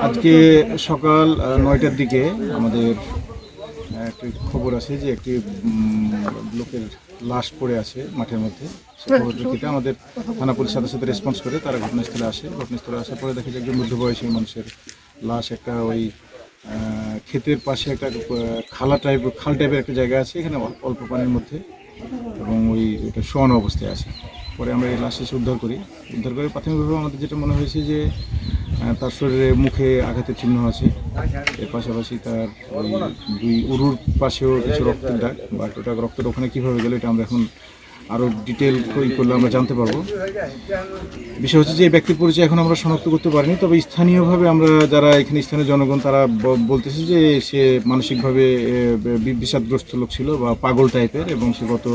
আজকে সকাল ৯টার দিকে আমাদের একটি খবর আছে যে একটি লোকের লাশ পড়ে আছে মাঠের মধ্যে। সেই খবরের প্রেক্ষিতে আমাদের থানা পুলিশ সাথে সাথে রেসপন্স করে তারা ঘটনাস্থলে আসে। ঘটনাস্থলে আসার পরে দেখে যে একজন মধ্যবয়সী মানুষের লাশ একটা ওই ক্ষেতের পাশে একটা খাল টাইপের একটা জায়গা আছে, এখানে অল্প পানির মধ্যে, এবং ওইটা শোয়ানো অবস্থায় আছে। পরে আমরা এই লাশ এসে উদ্ধার করে প্রাথমিকভাবে আমাদের যেটা মনে হয়েছে যে তার শরীরে মুখে আঘাতের চিহ্ন আছে। এর পাশাপাশি তার ওই দুই উরুর পাশেও কিছু রক্তের দাগ, বাট ওটা রক্তটা ওখানে কীভাবে গেল এটা আমরা এখন আরও ডিটেল করলে আমরা জানতে পারবো। বিষয় হচ্ছে যে এই ব্যক্তির পরিচয় এখন আমরা শনাক্ত করতে পারিনি, তবে স্থানীয়ভাবে আমরা যারা এখানে স্থানীয় জনগণ তারা বলতেছে যে সে মানসিকভাবে বিষাদগ্রস্ত লোক ছিল বা পাগল টাইপের, এবং সে গত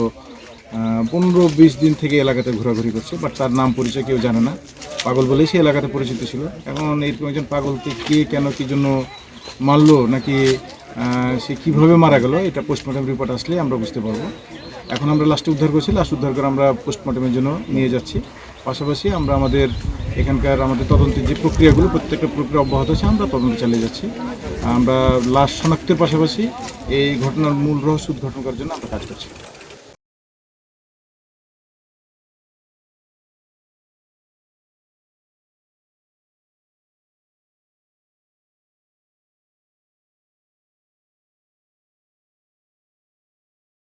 15-20 দিন থেকে এলাকাতে ঘোরাঘুরি করছে, বাট তার নাম পরিচয় কেউ জানে না। পাগল বলেই সে এলাকাতে পরিচিত ছিল। এখন এরকম একজন পাগলকে কে কেন কী জন্য মারলো, নাকি সে কীভাবে মারা গেল, এটা পোস্টমর্টম রিপোর্ট আসলে আমরা বুঝতে পারবো। এখন আমরা লাস্ট উদ্ধার করে আমরা পোস্টমর্টমের জন্য নিয়ে যাচ্ছি। পাশাপাশি আমরা আমাদের তদন্তের যে প্রক্রিয়াগুলো, প্রত্যেকটা প্রক্রিয়া অব্যাহত আছে, আমরা তদন্ত চালিয়ে যাচ্ছি। আমরা লাশ শনাক্তের পাশাপাশি এই ঘটনার মূল রহস্য উদ্ঘাটন করার জন্য আমরা কাজ করছি।